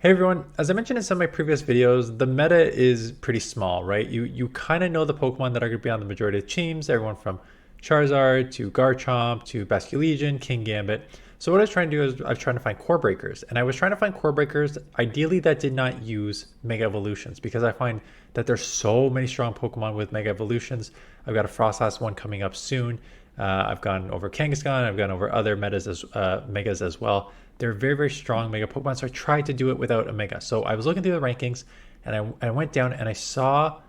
Hey everyone, as I mentioned in some of my previous videos, the meta is pretty small, right? You kind of know the Pokemon that are going to be on the majority of teams, everyone from Charizard to Garchomp to Basculegion, King Gambit. So what I was trying to do is I was trying to find core breakers, and I was trying to find core breakers ideally that did not use Mega Evolutions because I find that there's so many strong Pokemon with Mega Evolutions. I've got a Frostlass one coming up soon. I've gone over Kangaskhan. I've gone over other megas as well. They're very, very strong Mega Pokemon. So I tried to do it without a Mega. So I was looking through the rankings and I went down and I saw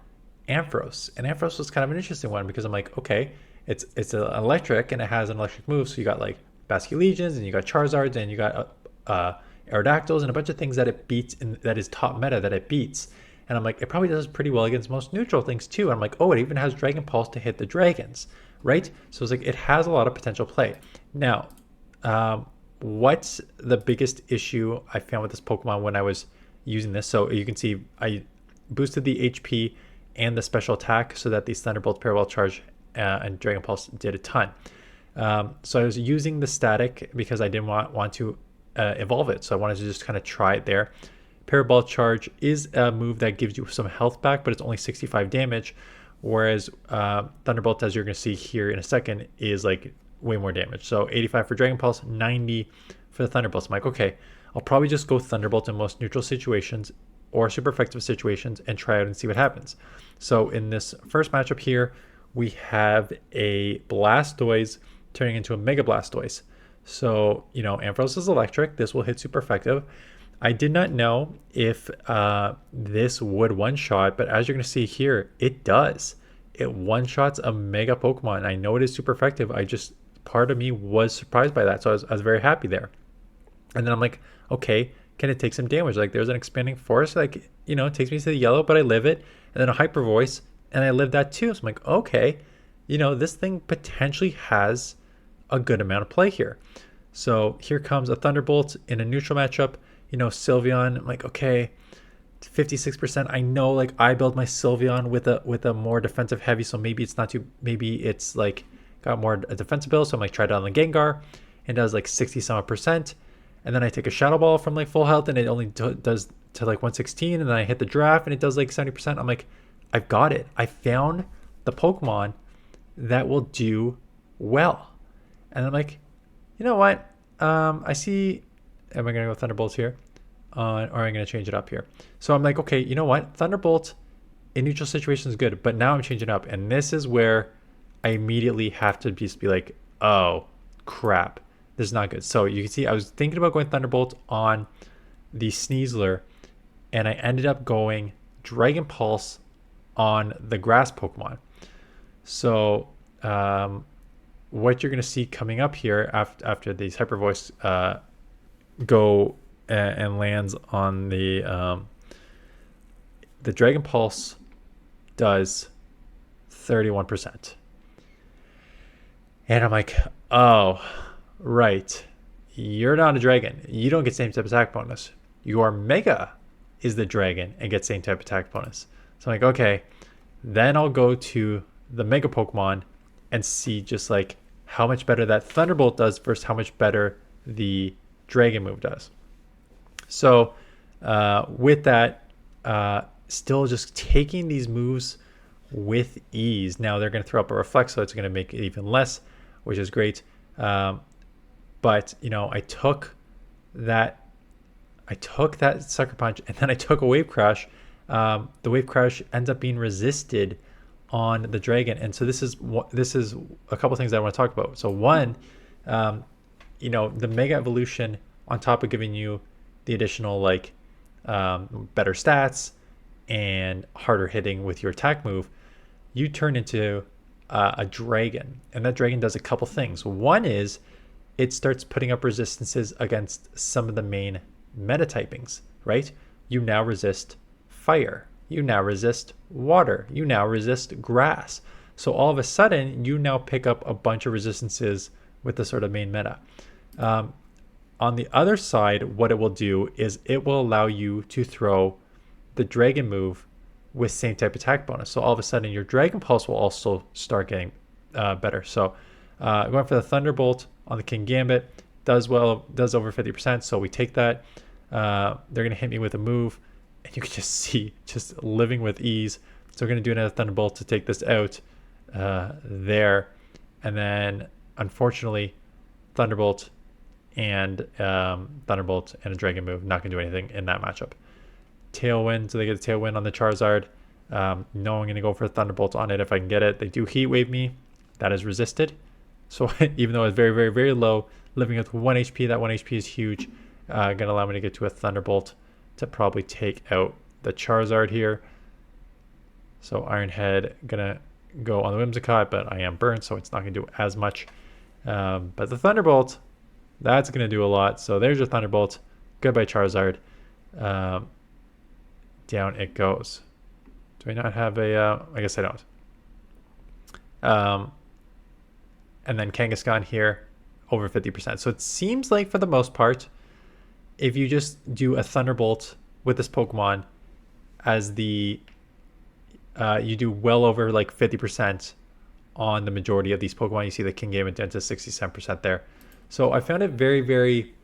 Ampharos. And Ampharos was kind of an interesting one because I'm like, okay, it's an electric and it has an electric move. So you got like Basculegions and you got Charizards and you got Aerodactyls and a bunch of things that it beats and that is top meta that it beats. And I'm like, it probably does pretty well against most neutral things too. And I'm like, oh, it even has Dragon Pulse to hit the dragons, right? So it's like it has a lot of potential play. Now, what's the biggest issue I found with this Pokemon when I was using this? So you can see I boosted the HP and the special attack so that these Thunderbolt, Parabol Charge, and Dragon Pulse did a ton. So I was using the static because I didn't want to evolve it. So I wanted to just kind of try it there. Parabol Charge is a move that gives you some health back, but it's only 65 damage. Whereas Thunderbolt, as you're going to see here in a second, is like way more damage. So 85 for Dragon Pulse, 90 for the Thunderbolts. I'm like, okay, I'll probably just go Thunderbolt in most neutral situations or super effective situations and try out and see what happens. So in this first matchup here, we have a Blastoise turning into a Mega Blastoise. So, you know, Ampharos is electric. This will hit super effective. I did not know if this would one-shot, but as you're going to see here, it does. It one-shots a Mega Pokemon. I know it is super effective. Part of me was surprised by that, so I was very happy there. And then I'm like, okay, can it take some damage? Like there's an expanding force, like, you know, it takes me to the yellow, but I live it. And then a Hyper Voice, and I live that too. So I'm like, okay, you know, this thing potentially has a good amount of play here. So here comes a Thunderbolt in a neutral matchup. You know, Sylveon, I'm like, okay, 56%. I know, like, I build my Sylveon with a more defensive heavy, so maybe it's not too, maybe it's like got more a defensive build. So I'm like, try it on the Gengar, and does like 60 some percent. And then I take a Shadow Ball from like full health, and it only does to like 116. And then I hit the draft, and it does like 70%. I'm like, I've got it. I found the Pokemon that will do well. And I'm like, you know what? I see. Am I going to go Thunderbolt here? Or am I going to change it up here? So I'm like, okay, you know what? Thunderbolt in neutral situations is good, but now I'm changing it up. And this is where I immediately have to just be like, oh, crap. This is not good. So you can see I was thinking about going Thunderbolt on the Sneasler, and I ended up going Dragon Pulse on the Grass Pokemon. So what you're going to see coming up here after these Hyper Voice go and lands on the Dragon Pulse does 31%. And I'm like, oh, right. You're not a dragon. You don't get same type attack bonus. Your Mega is the dragon and gets same type attack bonus. So I'm like, okay, then I'll go to the Mega Pokemon and see just like how much better that Thunderbolt does versus how much better the Dragon move does. So with that, still just taking these moves with ease. Now they're going to throw up a Reflect, so it's going to make it even less, which is great. But you know, I took that Sucker Punch, and then I took a Wave Crash. The Wave Crash ends up being resisted on the Dragon, and so this is a couple things I want to talk about. So one, you know, the Mega Evolution, on top of giving you the additional like better stats and harder hitting with your attack move, you turn into a dragon, and that dragon does a couple things. One is it starts putting up resistances against some of the main meta typings, right? You now resist fire, you now resist water, you now resist grass. So all of a sudden you now pick up a bunch of resistances with the sort of main meta. On the other side, what it will do is it will allow you to throw the Dragon move with same type attack bonus. So all of a sudden your Dragon Pulse will also start getting better. So going for the Thunderbolt on the King Gambit does well, does over 50%. So we take that. They're going to hit me with a move, and you can just see just living with ease. So we're going to do another Thunderbolt to take this out there. And then, unfortunately, Thunderbolt and a Dragon move. Not going to do anything in that matchup. Tailwind, so they get a Tailwind on the Charizard. No, I'm going to go for a Thunderbolt on it if I can get it. They do Heat Wave me. That is resisted. So even though it's very, very, very low, living with 1 HP, that 1 HP is huge. Going to allow me to get to a Thunderbolt to probably take out the Charizard here. So Iron Head going to go on the Whimsicott, but I am burnt, so it's not going to do as much. But the Thunderbolt, that's going to do a lot. So there's your Thunderbolt. Goodbye, Charizard. Down it goes. Do I not have a... I guess I don't. And then Kangaskhan here, over 50%. So it seems like for the most part, if you just do a Thunderbolt with this Pokemon as the... you do well over like 50% on the majority of these Pokemon. You see the Kingambit down to 67% there. So I found it very, very...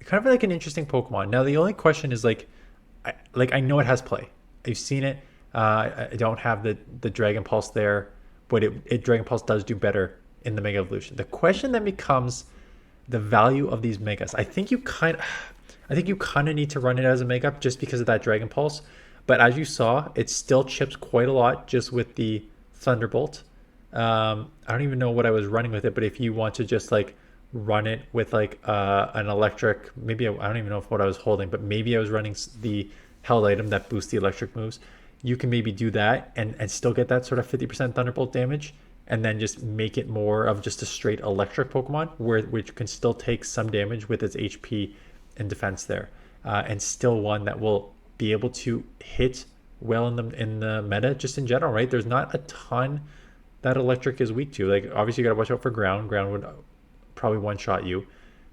kind of like an interesting Pokemon. Now the only question is I know it has play. I've seen it. I don't have the Dragon Pulse there, but Dragon Pulse does do better in the Mega Evolution. The question then becomes the value of these Megas. I think you kind of need to run it as a Mega just because of that Dragon Pulse. But as you saw, it still chips quite a lot just with the Thunderbolt. I don't even know what I was running with it, but if you want to just run it with an electric, maybe I don't even know what I was holding, but maybe I was running the held item that boosts the electric moves. You can maybe do that and still get that sort of 50% Thunderbolt damage, and then just make it more of just a straight electric Pokemon which can still take some damage with its HP and defense there, and still one that will be able to hit well in the meta just in general, right? There's not a ton that electric is weak to. Obviously you got to watch out for ground. Ground would probably one-shot you.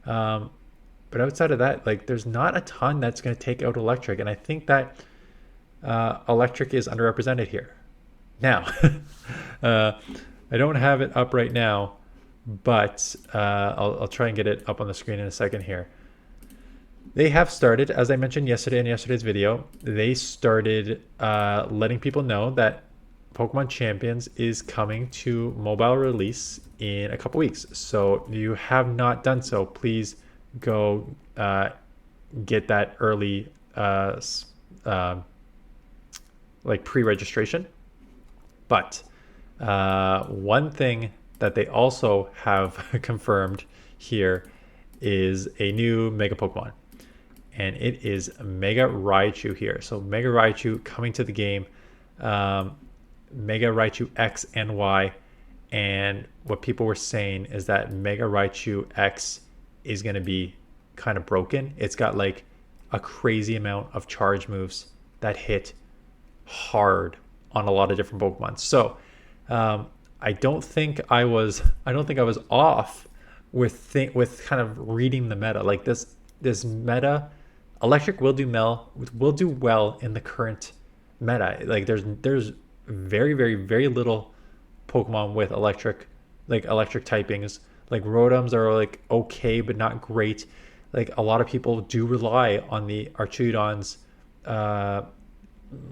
But outside of that, there's not a ton that's going to take out electric. And I think that electric is underrepresented here. Now, I don't have it up right now, but I'll try and get it up on the screen in a second here. They have started, as I mentioned yesterday in yesterday's video, they started letting people know that Pokemon Champions is coming to mobile release in a couple weeks. So if you have not done so, please go get that early pre-registration. But one thing that they also have confirmed here is a new Mega Pokemon. And it is Mega Raichu here. So Mega Raichu coming to the game. Mega Raichu X and Y. And what people were saying is that Mega Raichu X is going to be kind of broken. It's got a crazy amount of charge moves that hit hard on a lot of different Pokemon. So I don't think I was off with kind of reading the meta. This meta, electric will do well in the current meta. There's very, very, very little Pokemon with electric typings. Rotoms are okay but not great. A lot of people do rely on the Archoodon's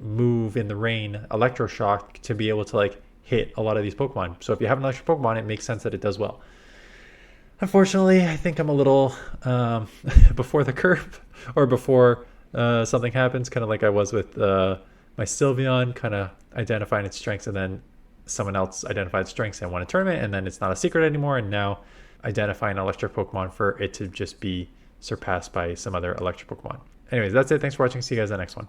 move in the rain, Electroshock, to be able to hit a lot of these Pokemon. So if you have an electric Pokemon, it makes sense that it does well. Unfortunately, I think I'm a little before the curve, or before something happens, kind of like I was with my Sylveon, kind of identifying its strengths, and then someone else identified strengths and won a tournament, and then it's not a secret anymore, and now identifying electric Pokemon for it to just be surpassed by some other electric Pokemon. Anyways, that's it. Thanks for watching. See you guys in the next one.